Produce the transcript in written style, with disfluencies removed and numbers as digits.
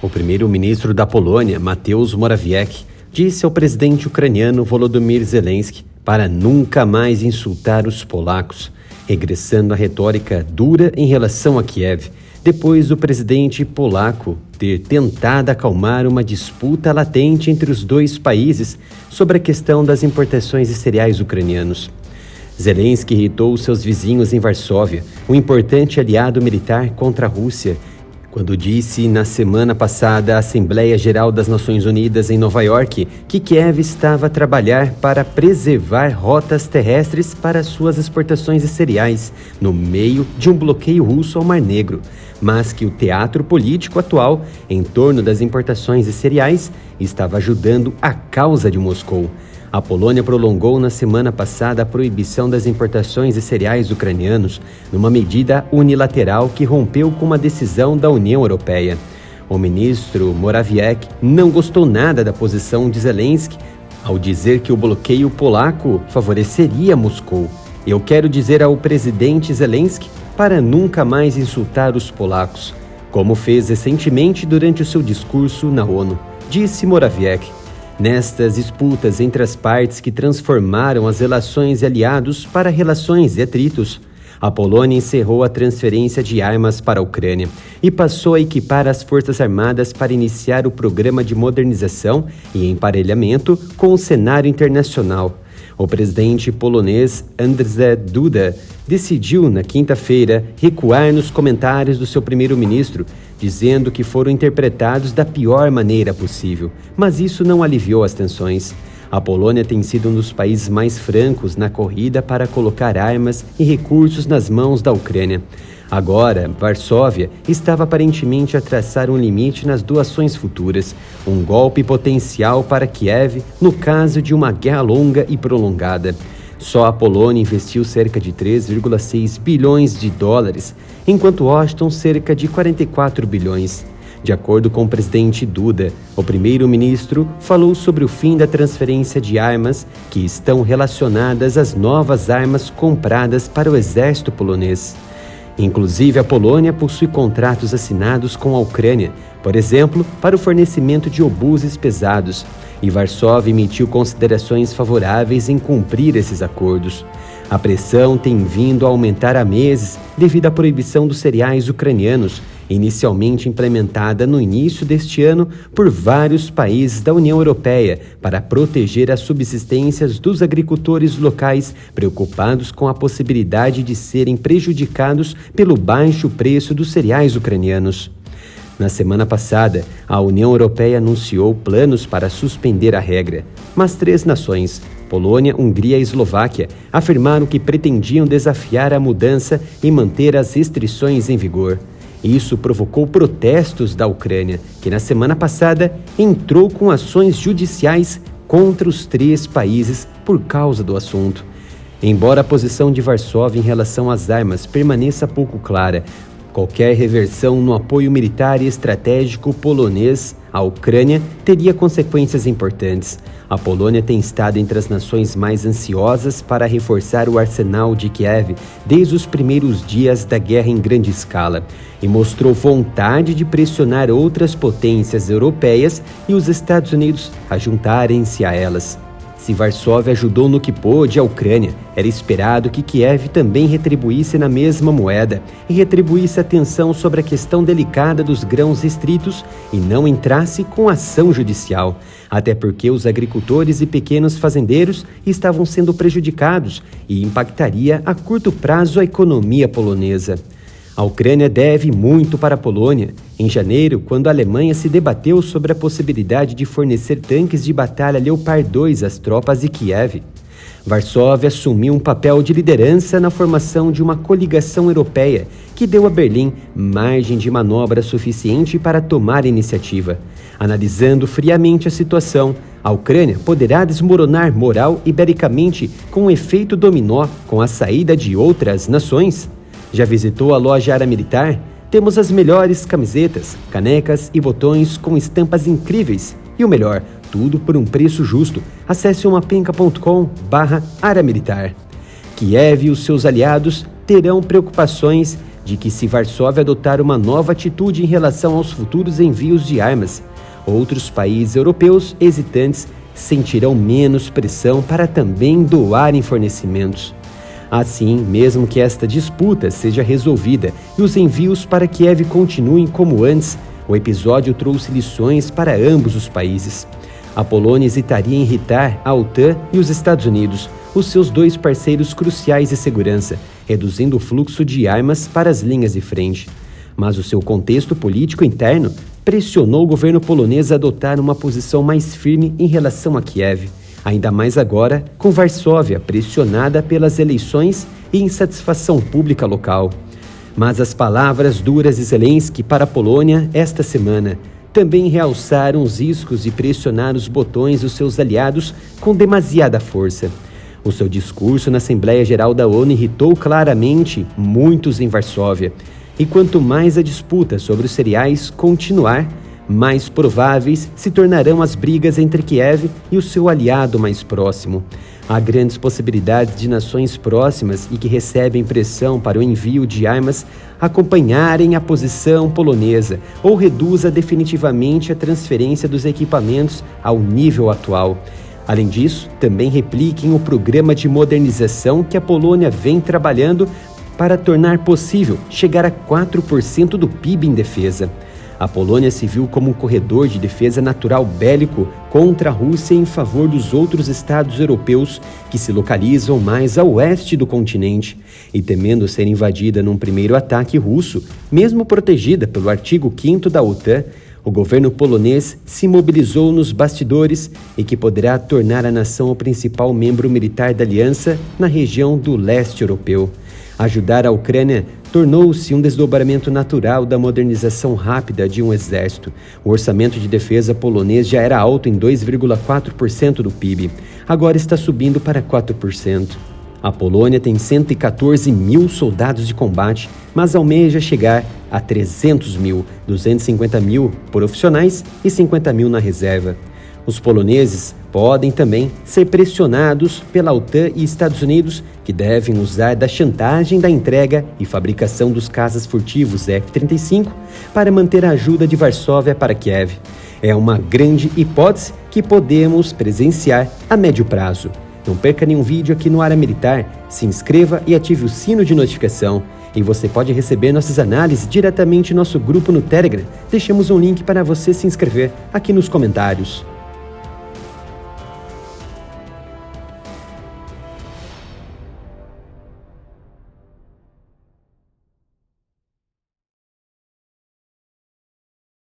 O primeiro-ministro da Polônia, Mateusz Morawiecki, disse ao presidente ucraniano Volodymyr Zelensky para nunca mais insultar os polacos, regressando à retórica dura em relação a Kiev, depois do presidente polaco ter tentado acalmar uma disputa latente entre os dois países sobre a questão das importações de cereais ucranianos. Zelensky irritou seus vizinhos em Varsóvia, um importante aliado militar contra a Rússia, quando disse na semana passada à Assembleia Geral das Nações Unidas em Nova York que Kiev estava a trabalhar para preservar rotas terrestres para suas exportações de cereais no meio de um bloqueio russo ao Mar Negro, mas que o teatro político atual em torno das importações de cereais estava ajudando a causa de Moscou. A Polônia prolongou na semana passada a proibição das importações de cereais ucranianos, numa medida unilateral que rompeu com uma decisão da União Europeia. O ministro Morawiecki não gostou nada da posição de Zelensky ao dizer que o bloqueio polaco favoreceria Moscou. Eu quero dizer ao presidente Zelensky para nunca mais insultar os polacos, como fez recentemente durante o seu discurso na ONU, disse Morawiecki. Nestas disputas entre as partes que transformaram as relações de aliados para relações de atritos, a Polônia encerrou a transferência de armas para a Ucrânia e passou a equipar as Forças Armadas para iniciar o programa de modernização e emparelhamento com o cenário internacional. O presidente polonês Andrzej Duda decidiu, na quinta-feira, recuar nos comentários do seu primeiro-ministro, dizendo que foram interpretados da pior maneira possível, mas isso não aliviou as tensões. A Polônia tem sido um dos países mais francos na corrida para colocar armas e recursos nas mãos da Ucrânia. Agora, Varsóvia estava aparentemente a traçar um limite nas doações futuras, um golpe potencial para Kiev no caso de uma guerra longa e prolongada. Só a Polônia investiu cerca de 3,6 bilhões de dólares, enquanto Washington cerca de 44 bilhões. De acordo com o presidente Duda, o primeiro-ministro falou sobre o fim da transferência de armas que estão relacionadas às novas armas compradas para o exército polonês. Inclusive, a Polônia possui contratos assinados com a Ucrânia, por exemplo, para o fornecimento de obuses pesados, e Varsóvia emitiu considerações favoráveis em cumprir esses acordos. A pressão tem vindo a aumentar há meses devido à proibição dos cereais ucranianos, inicialmente implementada no início deste ano por vários países da União Europeia para proteger as subsistências dos agricultores locais preocupados com a possibilidade de serem prejudicados pelo baixo preço dos cereais ucranianos. Na semana passada, a União Europeia anunciou planos para suspender a regra, mas 3 nações, Polônia, Hungria e Eslováquia, afirmaram que pretendiam desafiar a mudança e manter as restrições em vigor. Isso provocou protestos da Ucrânia, que na semana passada entrou com ações judiciais contra os 3 países por causa do assunto. Embora a posição de Varsóvia em relação às armas permaneça pouco clara, qualquer reversão no apoio militar e estratégico polonês à Ucrânia teria consequências importantes. A Polônia tem estado entre as nações mais ansiosas para reforçar o arsenal de Kiev desde os primeiros dias da guerra em grande escala e mostrou vontade de pressionar outras potências europeias e os Estados Unidos a juntarem-se a elas. Se Varsóvia ajudou no que pôde a Ucrânia, era esperado que Kiev também retribuísse na mesma moeda e retribuísse a atenção sobre a questão delicada dos grãos restritos e não entrasse com ação judicial, até porque os agricultores e pequenos fazendeiros estavam sendo prejudicados e impactaria a curto prazo a economia polonesa. A Ucrânia deve muito para a Polônia. Em janeiro, quando a Alemanha se debateu sobre a possibilidade de fornecer tanques de batalha Leopard 2 às tropas de Kiev, Varsóvia assumiu um papel de liderança na formação de uma coligação europeia que deu a Berlim margem de manobra suficiente para tomar a iniciativa. Analisando friamente a situação, a Ucrânia poderá desmoronar moral e belicamente com um efeito dominó com a saída de outras nações? Já visitou a loja Ara Militar? Temos as melhores camisetas, canecas e botões com estampas incríveis. E o melhor, tudo por um preço justo. Acesse umapenca.com/Ara Militar. Kiev e os seus aliados terão preocupações de que se Varsóvia adotar uma nova atitude em relação aos futuros envios de armas, outros países europeus hesitantes sentirão menos pressão para também doarem fornecimentos. Assim, mesmo que esta disputa seja resolvida e os envios para Kiev continuem como antes, o episódio trouxe lições para ambos os países. A Polônia hesitaria em irritar a OTAN e os Estados Unidos, os seus dois parceiros cruciais de segurança, reduzindo o fluxo de armas para as linhas de frente. Mas o seu contexto político interno pressionou o governo polonês a adotar uma posição mais firme em relação a Kiev, ainda mais agora com Varsóvia pressionada pelas eleições e insatisfação pública local. Mas as palavras duras de Zelensky para a Polônia esta semana também realçaram os riscos de pressionar os botões dos seus aliados com demasiada força. O seu discurso na Assembleia Geral da ONU irritou claramente muitos em Varsóvia, e quanto mais a disputa sobre os cereais continuar, mais prováveis se tornarão as brigas entre Kiev e o seu aliado mais próximo. Há grandes possibilidades de nações próximas e que recebem pressão para o envio de armas acompanharem a posição polonesa ou reduza definitivamente a transferência dos equipamentos ao nível atual. Além disso, também repliquem o programa de modernização que a Polônia vem trabalhando para tornar possível chegar a 4% do PIB em defesa. A Polônia se viu como um corredor de defesa natural bélico contra a Rússia em favor dos outros estados europeus que se localizam mais a oeste do continente, e temendo ser invadida num primeiro ataque russo, mesmo protegida pelo artigo 5º da OTAN, o governo polonês se mobilizou nos bastidores e que poderá tornar a nação o principal membro militar da aliança na região do leste europeu. Ajudar a Ucrânia tornou-se um desdobramento natural da modernização rápida de um exército. O orçamento de defesa polonês já era alto em 2,4% do PIB. Agora está subindo para 4%. A Polônia tem 114 mil soldados de combate, mas almeja chegar a 300 mil, 250 mil profissionais e 50 mil na reserva. Os poloneses podem também ser pressionados pela OTAN e Estados Unidos, que devem usar da chantagem da entrega e fabricação dos caças furtivos F-35 para manter a ajuda de Varsóvia para Kiev. É uma grande hipótese que podemos presenciar a médio prazo. Não perca nenhum vídeo aqui no Área Militar, se inscreva e ative o sino de notificação. E você pode receber nossas análises diretamente em nosso grupo no Telegram. Deixamos um link para você se inscrever aqui nos comentários.